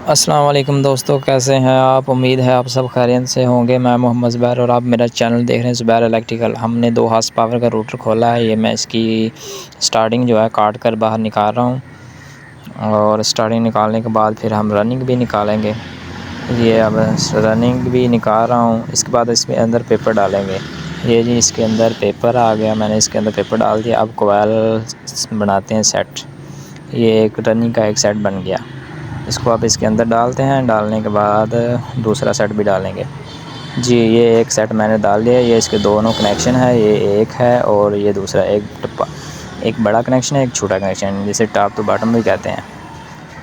अस्सलाम वालेकुम दोस्तों, कैसे हैं आप। उम्मीद है आप सब खैरियत से होंगे। मैं मोहम्मद ज़ुबैर और आप मेरा चैनल देख रहे हैं ज़ुबैर इलेक्ट्रिकल। हमने 2 हॉर्स पावर का रूटर खोला है। ये मैं इसकी स्टार्टिंग जो है काट कर बाहर निकाल रहा हूँ और स्टार्टिंग निकालने के बाद फिर हम रनिंग भी निकालेंगे। ये अब रनिंग भी निकाल रहा हूँ। इसके बाद इसमें अंदर पेपर डालेंगे। ये जी इसके अंदर पेपर आ गया, मैंने इसके अंदर पेपर डाल दिया। अब कोयल बनाते हैं सेट। ये एक रनिंग का एक सेट बन गया। इसको आप इसके अंदर डालते हैं। डालने के बाद दूसरा सेट भी डालेंगे। जी ये एक सेट मैंने डाल दिया। ये इसके दोनों कनेक्शन है, ये एक है और ये दूसरा एक बड़ा कनेक्शन है, एक छोटा कनेक्शन है, जिसे टॉप टू बॉटम भी कहते हैं।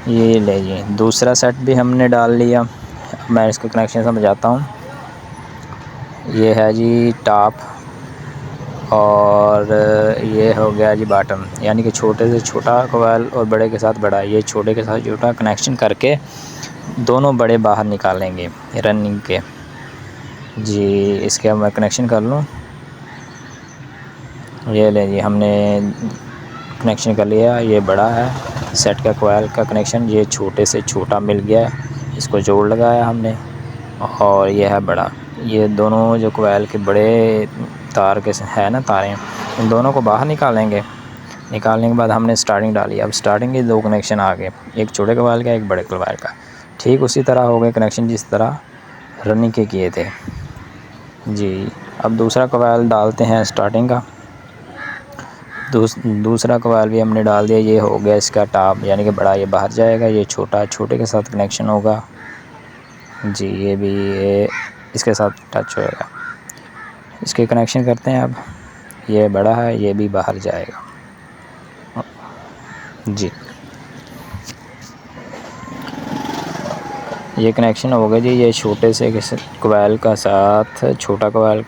ये ले जी दूसरा सेट भी हमने डाल लिया। मैं इसको कनेक्शन समझाता हूँ। ये है जी टॉप और ये हो गया जी बॉटम, यानी कि छोटे से छोटा कोयल और बड़े के साथ बड़ा। ये छोटे के साथ छोटा कनेक्शन करके दोनों बड़े बाहर निकालेंगे रनिंग के। जी इसके अब मैं कनेक्शन कर लूँ। ये ले जी हमने कनेक्शन कर लिया। ये बड़ा है सेट का कोयल का कनेक्शन, ये छोटे से छोटा मिल गया, इसको जोड़ लगाया हमने। और ये है बड़ा। ये दोनों जो कोयल के बड़े तार के है ना तारें, इन दोनों को बाहर निकालेंगे। निकालने के बाद हमने स्टार्टिंग डाली। अब स्टार्टिंग के 2 कनेक्शन आ गए, एक छोटे कोयल का एक बड़े कोयल का। ठीक उसी तरह हो गए कनेक्शन जिस तरह रनिंग के किए थे। जी अब दूसरा कोयल डालते हैं स्टार्टिंग का। दूसरा कोयल भी हमने डाल दिया। ये हो गया इसका टॉप, यानी कि बड़ा ये बाहर जाएगा, ये छोटा छोटे के साथ कनेक्शन होगा। जी ये भी ये इसके साथ टच होएगा। इसके कनेक्शन करते हैं अब। ये बड़ा है, ये भी बाहर जाएगा। जी ये कनेक्शन हो गया जी। ये छोटे से कोयल का साथ छोटा कोयल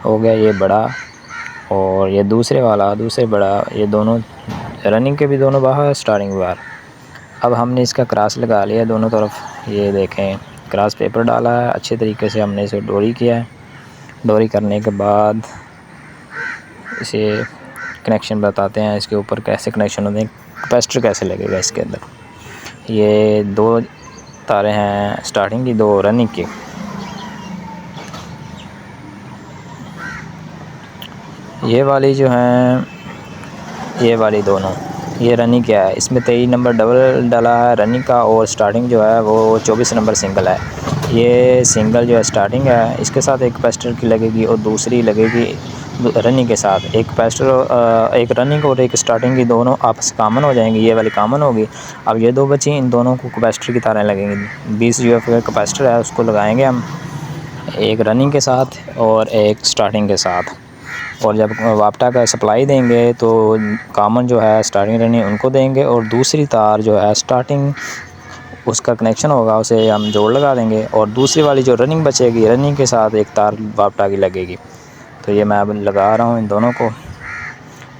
हो गया, ये बड़ा और ये दूसरे वाला दूसरे बड़ा। ये दोनों रनिंग के भी दोनों बाहर, स्टार्टिंग बाहर। अब हमने इसका क्रॉस लगा लिया दोनों तरफ। ये देखें क्रॉस पेपर डाला है, अच्छे तरीके से हमने इसे डोरी किया है। डोरी करने के बाद इसे कनेक्शन बताते हैं इसके ऊपर कैसे कनेक्शन होते हैं, कैपेसिटर कैसे लगेगा इसके अंदर। ये 2 तारें हैं स्टार्टिंग की, 2 रनिंग की। ये वाली जो हैं, ये वाली दोनों, ये रनिंग क्या है, इसमें 23 नंबर डबल डाला है रनिंग का और स्टार्टिंग जो है वो 24 नंबर सिंगल है। ये सिंगल जो है स्टार्टिंग है, इसके साथ एक कैपेसिटर की लगेगी और दूसरी लगेगी रनिंग के साथ। एक कैपेसिटर एक रनिंग और एक स्टार्टिंग की दोनों आपस कॉमन हो जाएंगी। ये वाली कॉमन होगी। अब ये 2 बची, इन दोनों को कैपेसिटर की तारें लगेंगी। 20 UF का कैपेसिटर है, उसको लगाएंगे हम एक रनिंग के साथ और एक स्टार्टिंग के साथ। और जब वापटा का सप्लाई देंगे तो कॉमन जो है स्टार्टिंग रनिंग उनको देंगे और दूसरी तार जो है स्टार्टिंग उसका कनेक्शन होगा, उसे हम जोड़ लगा देंगे। और दूसरी वाली जो रनिंग बचेगी, रनिंग के साथ एक तार वापटा की लगेगी। तो ये मैं अब लगा रहा हूँ इन दोनों को।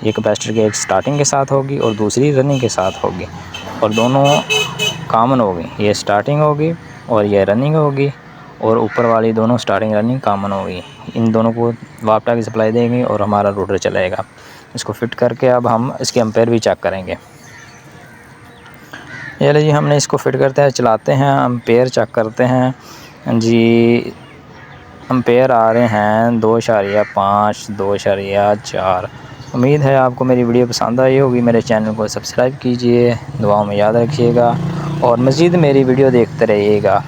ये कैपेसिटर के एक स्टार्टिंग के साथ होगी और दूसरी रनिंग के साथ होगी और दोनों कॉमन होगी। ये स्टार्टिंग होगी और ये रनिंग होगी और ऊपर वाली दोनों स्टार्टिंग रनिंग कॉमन होगी। इन दोनों को वापटा की सप्लाई देंगे और हमारा रूटर चलेगा। इसको फिट करके अब हम इसके एम्पेयर भी चेक करेंगे। ये लीजिए हमने इसको फिट करते हैं, चलाते हैं, एम्पेयर चेक करते हैं। जी एम्पेयर आ रहे हैं 2.5 2.4। उम्मीद है आपको मेरी वीडियो पसंद आई होगी। मेरे चैनल को सब्सक्राइब कीजिए, दुआओं में याद रखिएगा और मज़ीद मेरी वीडियो देखते रहिएगा।